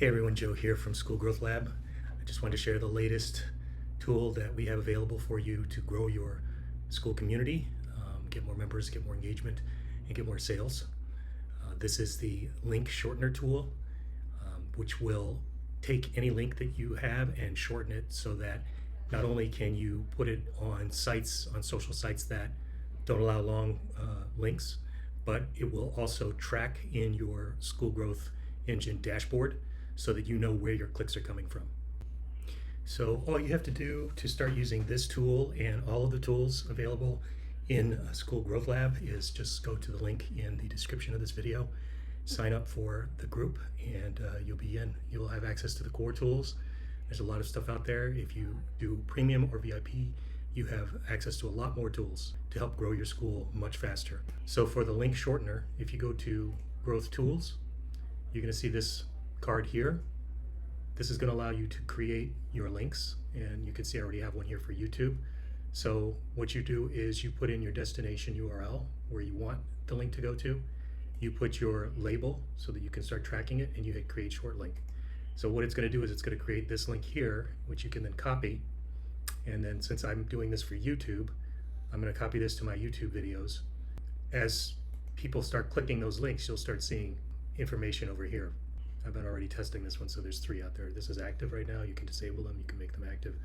Hey everyone, Joe here from Skool Growth Lab. I just wanted to share the latest tool that we have available for you to grow your school community, get more members, get more engagement, and get more sales. This is the Link Shortener Tool, which will take any link that you have and shorten it so that not only can you put it on sites, on social sites that don't allow long links, but it will also track in your School Growth Engine dashboard so that you know where your clicks are coming from. So all you have to do to start using this tool and all of the tools available in Skool Growth Lab is just go to the link in the description of this video, sign up for the group, and you'll be in. You'll have access to the core tools. There's a lot of stuff out there. If you do premium or VIP, you have access to a lot more tools to help grow your school much faster. So for the link shortener, if you go to Growth Tools, you're going to see this card here. This is going to allow you to create your links, and you can see I already have one here for YouTube. So what you do is you put in your destination URL where you want the link to go to. You put your label so that you can start tracking it, and you hit create short link. So what it's going to do is it's going to create this link here, which you can then copy. And then since I'm doing this for YouTube, I'm going to copy this to my YouTube videos. As people start clicking those links, you'll start seeing information over here. I've been already testing this one, so there's 3 out there. This is active right now. You can disable them, you can make them active.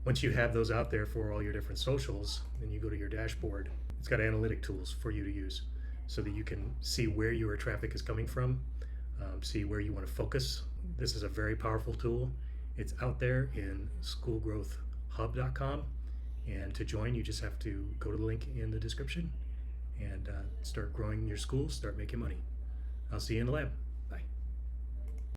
Once you have those out there for all your different socials, then you go to your dashboard. It's got analytic tools for you to use so that you can see where your traffic is coming from, see where you want to focus. This is a very powerful tool. It's out there in schoolgrowthhub.com, and to join you just have to go to the link in the description and start growing your school, start making money. I'll see you in the lab.